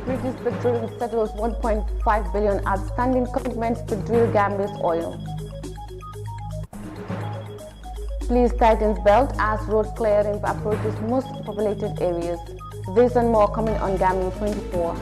British Petroleum settles $1.5 billion outstanding commitments to drill Gambia's oil. Police tightens belt as road clearing approaches most populated areas. This and more coming on Gambia 24.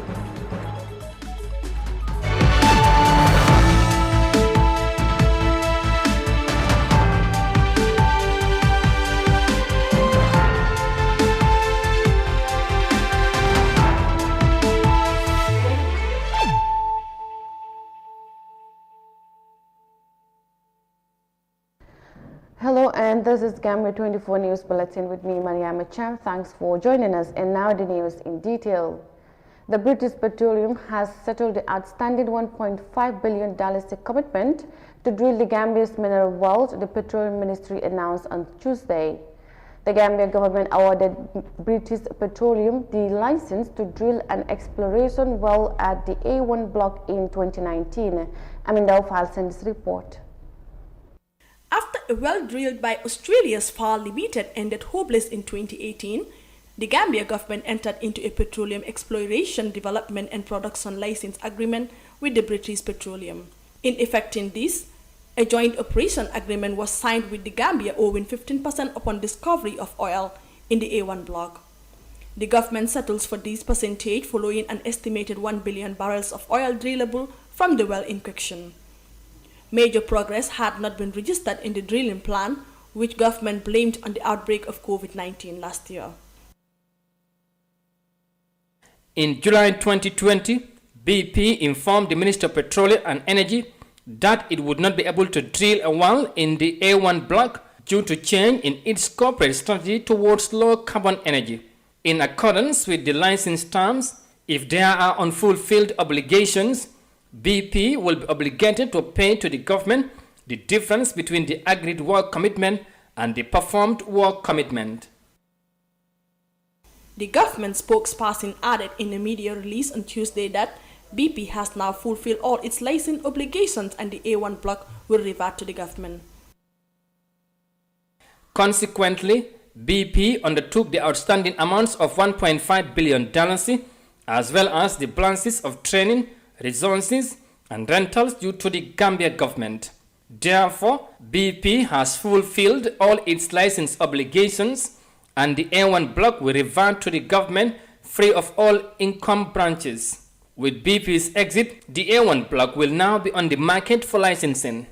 Hello, and this is Gambia 24 News Bulletin with me, Mariama Cham. Thanks for joining us. And now the news in detail. The British Petroleum has settled the outstanding $1.5 billion commitment to drill the Gambia's mineral wealth, the Petroleum Ministry announced on Tuesday. The Gambia government awarded British Petroleum the license to drill an exploration well at the A1 block in 2019. Aminda Ofal sent this report. After a well drilled by Australia's FAR Limited ended hopeless in 2018, the Gambia government entered into a petroleum exploration, development and production license agreement with the British Petroleum. In effecting this, a joint operation agreement was signed with the Gambia owing 15% upon discovery of oil in the A1 block. The government settles for this percentage following an estimated 1 billion barrels of oil drillable from the well in question. Major progress had not been registered in the drilling plan, which government blamed on the outbreak of COVID-19 last year. In July 2020, BP informed the Minister of Petroleum and Energy that it would not be able to drill a well in the A1 block due to change in its corporate strategy towards low carbon energy. In accordance with the license terms, if there are unfulfilled obligations, BP will be obligated to pay to the government the difference between the agreed work commitment and the performed work commitment. The government spokesperson added in a media release on Tuesday that BP has now fulfilled all its license obligations and the A1 block will revert to the government. Consequently, BP undertook the outstanding amounts of $1.5 billion as well as the balances of training, resources and rentals due to the Gambia government. Therefore, BP has fulfilled all its license obligations and the A1 block will revert to the government free of all income branches. With BP's exit, the A1 block will now be on the market for licensing.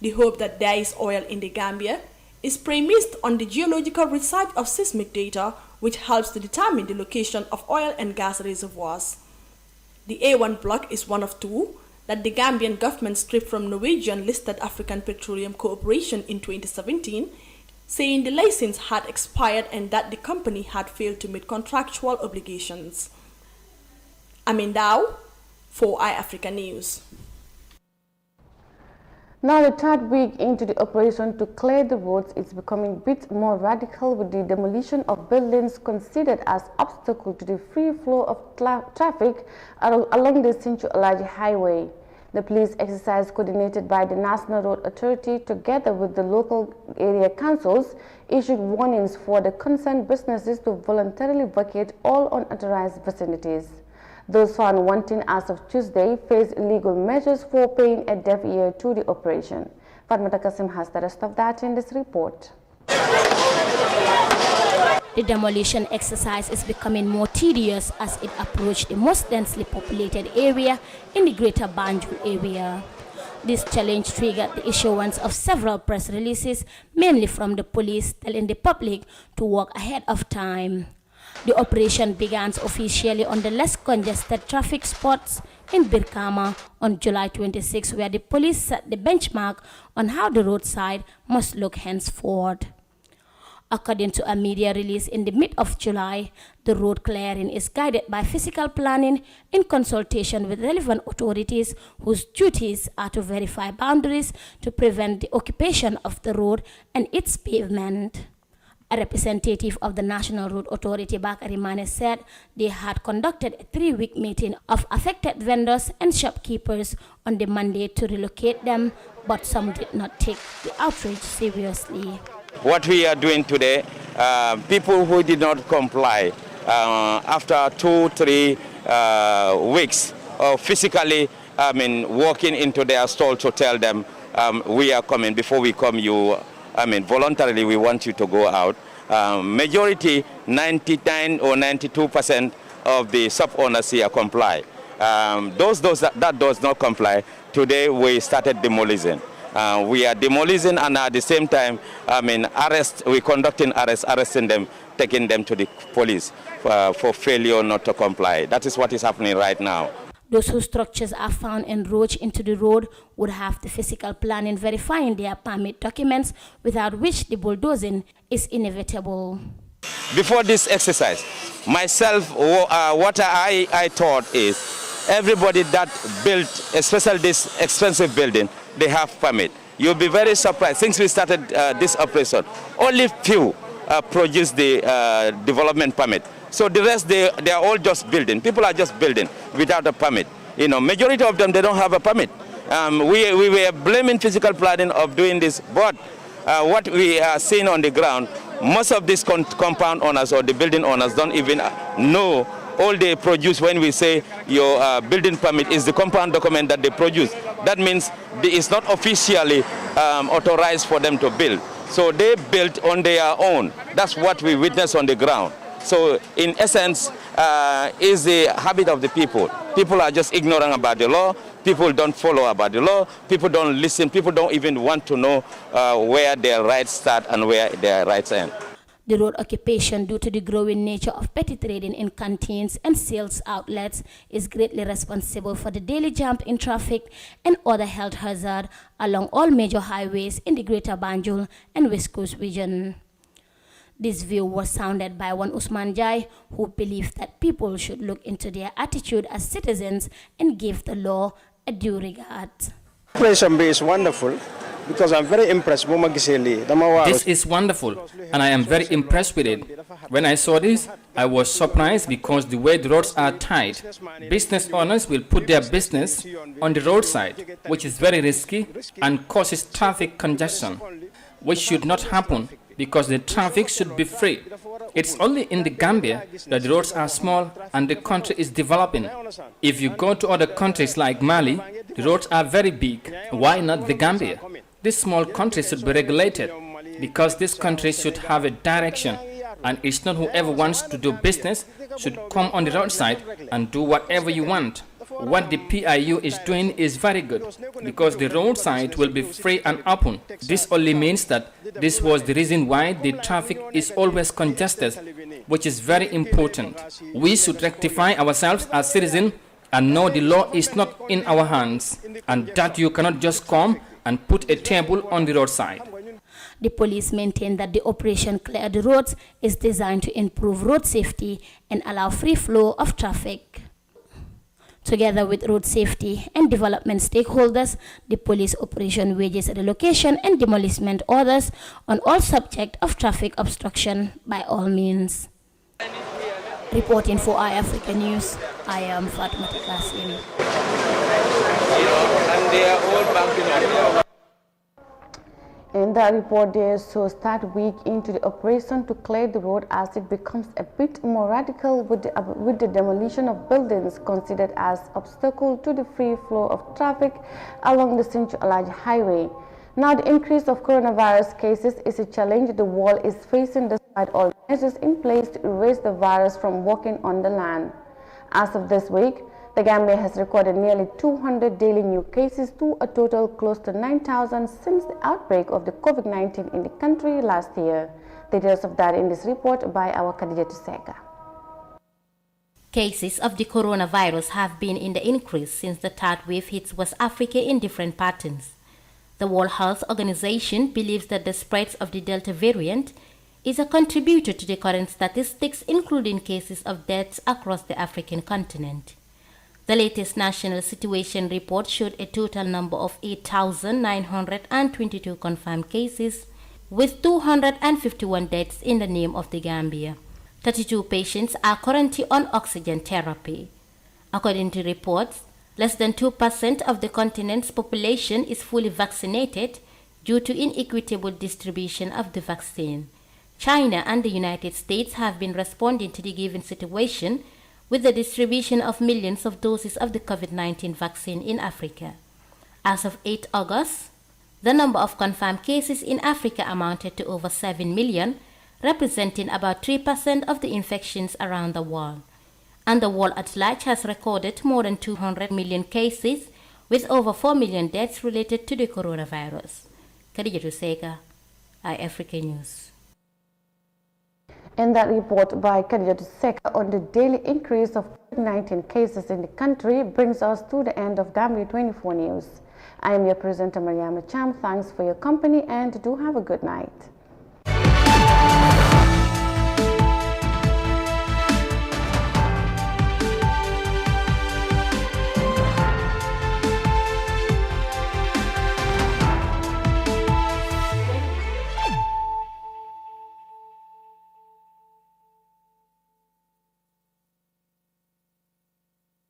The hope that there is oil in the Gambia is premised on the geological research of seismic data, which helps to determine the location of oil and gas reservoirs. The A1 block is one of two that the Gambian government stripped from Norwegian-listed African Petroleum Corporation in 2017, saying the license had expired and that the company had failed to meet contractual obligations. Aminda for iAfrica News. Now, the third week into the operation to clear the roads is becoming a bit more radical with the demolition of buildings considered as obstacle to the free flow of traffic along the Sinchu Alaji Highway. The police exercise coordinated by the National Road Authority together with the local area councils issued warnings for the concerned businesses to voluntarily vacate all unauthorized vicinities. Those found wanting as of Tuesday face legal measures for paying a deaf ear to the operation. Fatmata Kasim has the rest of that in this report. The demolition exercise is becoming more tedious as it approached the most densely populated area in the greater Banjul area. This challenge triggered the issuance of several press releases, mainly from the police, telling the public to walk ahead of time. The operation began officially on the less congested traffic spots in Birkama on July 26, where the police set the benchmark on how the roadside must look henceforth. According to a media release in the mid of July, the road clearing is guided by physical planning in consultation with relevant authorities whose duties are to verify boundaries to prevent the occupation of the road and its pavement. A representative of the National Road Authority, Bakari Mane, said they had conducted a 3-week meeting of affected vendors and shopkeepers on the mandate to relocate them, but some did not take the outrage seriously. What we are doing today, people who did not comply after 2-3 weeks of physically walking into their stall to tell them we are coming. Before we come, voluntarily we want you to go out. Majority, 99 or 92% of the sub-owners here comply. Those that does not comply, today we started demolishing. We are demolishing, and at the same time, we're conducting arrests, arresting them, taking them to the police for failure not to comply. That is what is happening right now. Those whose structures are found encroached into the road would have the physical planning verifying their permit documents, without which the bulldozing is inevitable. Before this exercise, myself, what I thought is everybody that built, especially this expensive building, they have permit. You'll be very surprised. Since we started this operation, only few produced the development permit. So the rest, they are all just building. People are just building without a permit. Majority of them, they don't have a permit. We were blaming physical planning of doing this, but what we are seeing on the ground, most of these compound owners or the building owners don't even know all they produce. When we say your building permit is the compound document that they produce, that means it's not officially authorized for them to build. So they built on their own. That's what we witness on the ground. So in essence, is the habit of the people. People are just ignorant about the law. People don't follow about the law. People don't listen. People don't even want to know where their rights start and where their rights end. The road occupation, due to the growing nature of petty trading in canteens and sales outlets, is greatly responsible for the daily jam in traffic and other health hazards along all major highways in the Greater Banjul and West Coast region. This view was sounded by one Usman Jai, who believed that people should look into their attitude as citizens and give the law a due regard. Operation B is wonderful because I'm very impressed. This is wonderful, and I am very impressed with it. When I saw this, I was surprised because the way the roads are tight, business owners will put their business on the roadside, which is very risky and causes traffic congestion, which should not happen because the traffic should be free. It's only in the Gambia that the roads are small and the country is developing. If you go to other countries like Mali, the roads are very big. Why not the Gambia? This small country should be regulated because this country should have a direction, and it's not whoever wants to do business should come on the roadside and do whatever you want. What the PIU is doing is very good because the roadside will be free and open. This only means that this was the reason why the traffic is always congested, which is very important. We should rectify ourselves as citizens and know the law is not in our hands, and that you cannot just come and put a table on the roadside. The police maintain that the operation Clear the Roads is designed to improve road safety and allow free flow of traffic. Together with road safety and development stakeholders, the police operation wages relocation and demolishment orders on all subject of traffic obstruction by all means. Reporting for iAfrica News, I am Fatma Kasim. In that report, they so start week into the operation to clear the road as it becomes a bit more radical with the demolition of buildings considered as obstacle to the free flow of traffic along the Central Allied Highway. Now, the increase of coronavirus cases is a challenge the world is facing despite all measures in place to erase the virus from walking on the land. As of this week, the Gambia has recorded nearly 200 daily new cases to a total close to 9,000 since the outbreak of the COVID-19 in the country last year. Details of that in this report by our Khadija Tuseka. Cases of the coronavirus have been in the increase since the third wave hit West Africa in different patterns. The World Health Organization believes that the spread of the Delta variant is a contributor to the current statistics, including cases of deaths across the African continent. The latest national situation report showed a total number of 8,922 confirmed cases, with 251 deaths in the name of the Gambia. 32 patients are currently on oxygen therapy. According to reports, less than 2% of the continent's population is fully vaccinated, due to inequitable distribution of the vaccine. China and the United States have been responding to the given situation with the distribution of millions of doses of the COVID-19 vaccine in Africa. As of 8 August, the number of confirmed cases in Africa amounted to over 7 million, representing about 3% of the infections around the world. And the world at large has recorded more than 200 million cases, with over 4 million deaths related to the coronavirus. Khadijatu Seka, iAfrica News. In that report by Khadijatu Seka on the daily increase of COVID-19 cases in the country brings us to the end of Gambia 24 News. I am your presenter, Mariama Cham. Thanks for your company and do have a good night.